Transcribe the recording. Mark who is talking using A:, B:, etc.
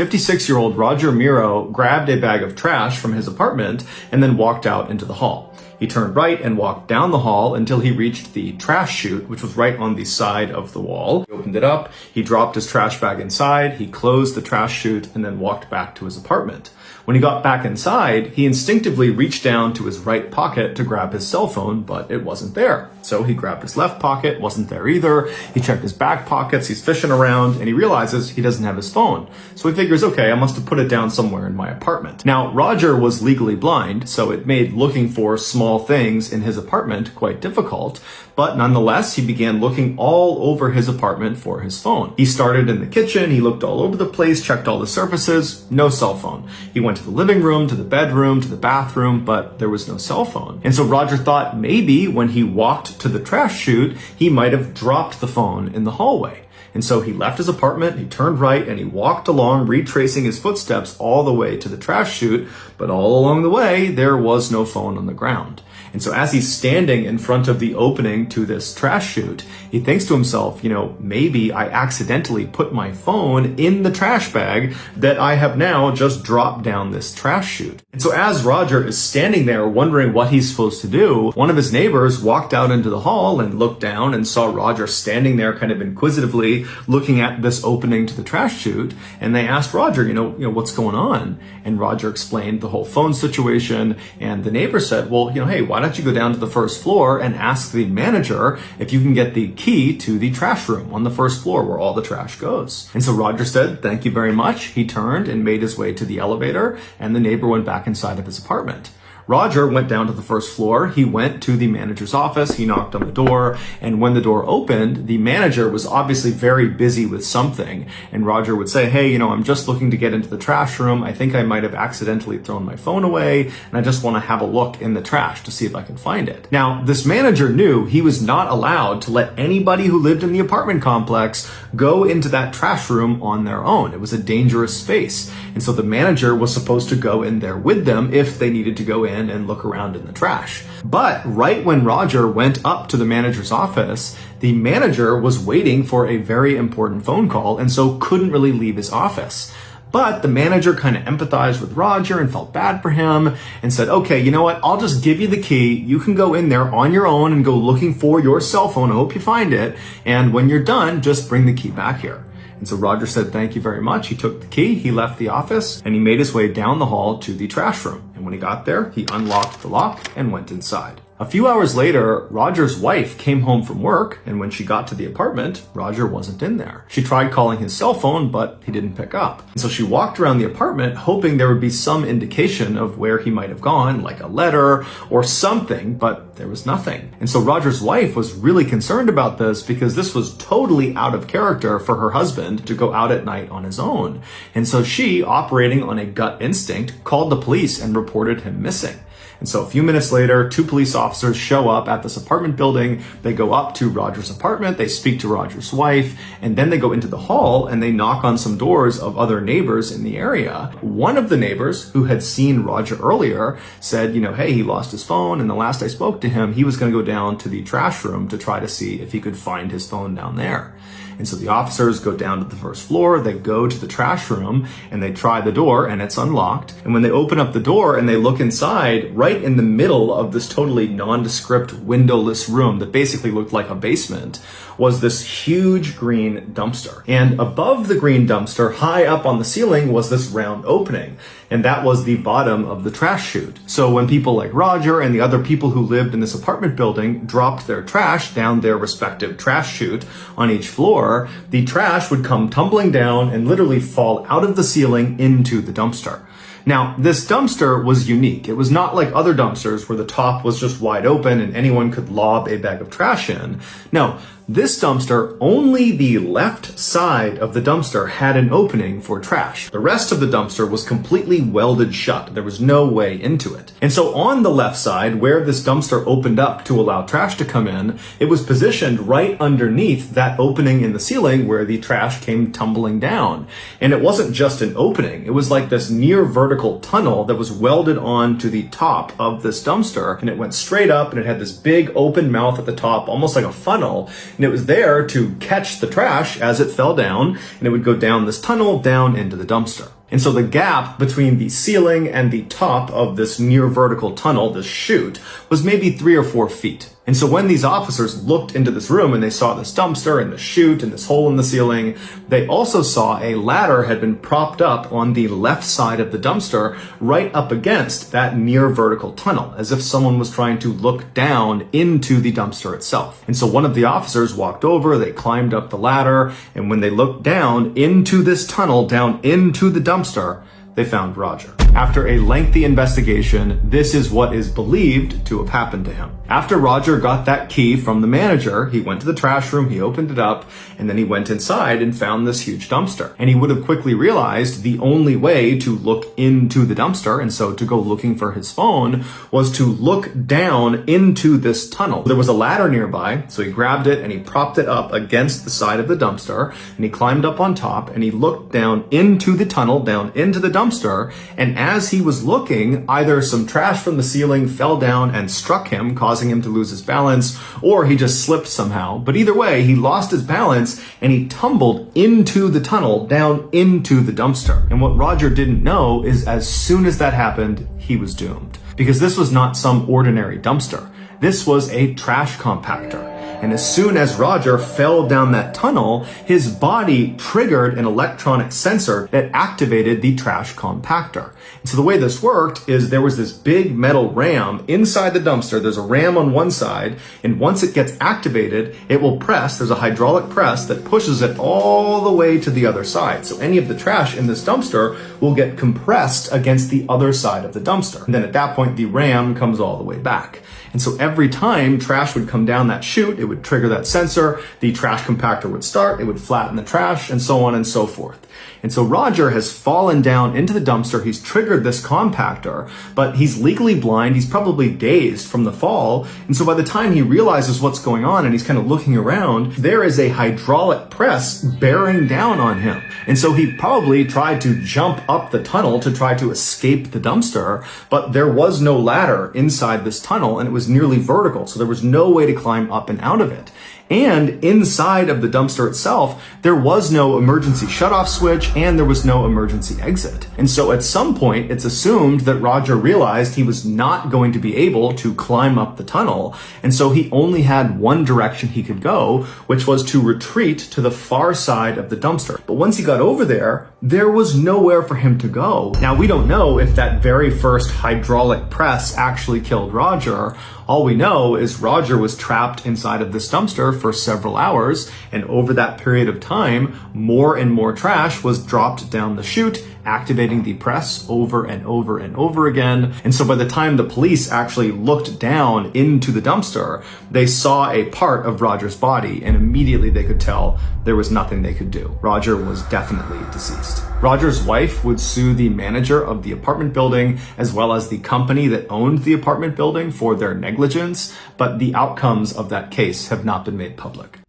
A: 56-year-old Roger Miro grabbed a bag of trash from his apartment and then walked out into the hall. He turned right and walked down the hall until he reached the trash chute, which was right on the side of the wall. He opened it up, he dropped his trash bag inside, he closed the trash chute, and then walked back to his apartment. When he got back inside, he instinctively reached down to his right pocket to grab his cell phone, but it wasn't there. So he grabbed his left pocket, wasn't there either. He checked his back pockets, he's fishing around, and he realizes he doesn't have his phone. So he figures, okay, I must have put it down somewhere in my apartment. Now, Roger was legally blind, so it made looking for small things in his apartment quite difficult, but nonetheless, he began looking all over his apartment for his phone. He started in the kitchen, he looked all over the place, checked all the surfaces, no cell phone. He went to the living room, to the bedroom, to the bathroom, but there was no cell phone. And so Roger thought maybe when he walked to the trash chute, he might have dropped the phone in the hallway. And so he left his apartment, he turned right, and he walked along, retracing his footsteps all the way to the trash chute, but all along the way, there was no phone on the ground. And so as he's standing in front of the opening to this trash chute, he thinks to himself, maybe I accidentally put my phone in the trash bag that I have now just dropped down this trash chute. And so as Roger is standing there wondering what he's supposed to do, one of his neighbors walked out into the hall and looked down and saw Roger standing there kind of inquisitively looking at this opening to the trash chute. And they asked Roger, what's going on? And Roger explained the whole phone situation. And the neighbor said, well, hey, why don't you go down to the first floor and ask the manager if you can get the key to the trash room on the first floor where all the trash goes. And so Roger said, thank you very much. He turned and made his way to the elevator, and the neighbor went back inside of his apartment. Roger went down to the first floor. He went to the manager's office. He knocked on the door. And when the door opened, the manager was obviously very busy with something. And Roger would say, hey, I'm just looking to get into the trash room. I think I might have accidentally thrown my phone away. And I just want to have a look in the trash to see if I can find it. Now, this manager knew he was not allowed to let anybody who lived in the apartment complex go into that trash room on their own. It was a dangerous space. And so the manager was supposed to go in there with them if they needed to go in and look around in the trash. But right when Roger went up to the manager's office, the manager was waiting for a very important phone call and so couldn't really leave his office. But the manager kind of empathized with Roger and felt bad for him and said, okay, you know what? I'll just give you the key. You can go in there on your own and go looking for your cell phone. I hope you find it. And when you're done, just bring the key back here. And so Roger said, thank you very much. He took the key, he left the office, and he made his way down the hall to the trash room. And when he got there, he unlocked the lock and went inside. A few hours later, Roger's wife came home from work, and when she got to the apartment, Roger wasn't in there. She tried calling his cell phone, but he didn't pick up. And so she walked around the apartment hoping there would be some indication of where he might have gone, like a letter or something, but there was nothing. And so Roger's wife was really concerned about this because this was totally out of character for her husband to go out at night on his own. And so she, operating on a gut instinct, called the police and reported him missing. And so a few minutes later, 2 police officers show up at this apartment building. They go up to Roger's apartment, they speak to Roger's wife, and then they go into the hall and they knock on some doors of other neighbors in the area. One of the neighbors who had seen Roger earlier said, hey, he lost his phone, and the last I spoke to him, he was going to go down to the trash room to try to see if he could find his phone down there. And so the officers go down to the first floor, they go to the trash room, and they try the door, and it's unlocked. And when they open up the door and they look inside, right in the middle of this totally nondescript windowless room that basically looked like a basement, was this huge green dumpster. And above the green dumpster, high up on the ceiling, was this round opening. And that was the bottom of the trash chute. So when people like Roger and the other people who lived in this apartment building dropped their trash down their respective trash chute on each floor, the trash would come tumbling down and literally fall out of the ceiling into the dumpster. Now, this dumpster was unique. It was not like other dumpsters where the top was just wide open and anyone could lob a bag of trash in. No, this dumpster, only the left side of the dumpster had an opening for trash. The rest of the dumpster was completely welded shut. There was no way into it. And so on the left side, where this dumpster opened up to allow trash to come in, it was positioned right underneath that opening in the ceiling where the trash came tumbling down. And it wasn't just an opening. It was like this near vertical tunnel that was welded on to the top of this dumpster. And it went straight up and it had this big open mouth at the top, almost like a funnel. and it was there to catch the trash as it fell down, and it would go down this tunnel down into the dumpster. And so the gap between the ceiling and the top of this near vertical tunnel, this chute, was maybe 3 or 4 feet. And so when these officers looked into this room and they saw this dumpster and the chute and this hole in the ceiling, they also saw a ladder had been propped up on the left side of the dumpster right up against that near vertical tunnel, as if someone was trying to look down into the dumpster itself. And so one of the officers walked over, they climbed up the ladder, and when they looked down into this tunnel, down into the dumpster, they found Roger. After a lengthy investigation, this is what is believed to have happened to him. After Roger got that key from the manager, he went to the trash room, he opened it up, and then he went inside and found this huge dumpster. And he would have quickly realized the only way to look into the dumpster, and so to go looking for his phone, was to look down into this tunnel. There was a ladder nearby, so he grabbed it and he propped it up against the side of the dumpster, and he climbed up on top and he looked down into the tunnel, down into the dumpster, and as he was looking, either some trash from the ceiling fell down and struck him, causing him to lose his balance, or he just slipped somehow. But either way, he lost his balance and he tumbled into the tunnel, down into the dumpster. And what Roger didn't know is as soon as that happened, he was doomed. Because this was not some ordinary dumpster. This was a trash compactor. And as soon as Roger fell down that tunnel, his body triggered an electronic sensor that activated the trash compactor. And so the way this worked is there was this big metal ram inside the dumpster. There's a ram on one side, and once it gets activated, it will press. There's a hydraulic press that pushes it all the way to the other side. So any of the trash in this dumpster will get compressed against the other side of the dumpster. And then at that point, the ram comes all the way back. And so every time trash would come down that chute, it would trigger that sensor, the trash compactor would start, it would flatten the trash, and so on and so forth. And so Roger has fallen down into the dumpster, he's triggered this compactor, but he's legally blind, he's probably dazed from the fall, and so by the time he realizes what's going on and he's kind of looking around, there is a hydraulic press bearing down on him. And so he probably tried to jump up the tunnel to try to escape the dumpster, but there was no ladder inside this tunnel and it was nearly vertical, so there was no way to climb up and out of it. And inside of the dumpster itself, there was no emergency shutoff switch and there was no emergency exit. And so at some point, it's assumed that Roger realized he was not going to be able to climb up the tunnel. And so he only had one direction he could go, which was to retreat to the far side of the dumpster. But once he got over there, there was nowhere for him to go. Now, we don't know if that very first hydraulic press actually killed Roger. All we know is Roger was trapped inside of this dumpster for several hours, and over that period of time, more and more trash was dropped down the chute, activating the press over and over and over again. And so by the time the police actually looked down into the dumpster, they saw a part of Roger's body, and immediately they could tell there was nothing they could do. Roger was definitely deceased. Roger's wife would sue the manager of the apartment building as well as the company that owned the apartment building for their negligence, but the outcomes of that case have not been made public.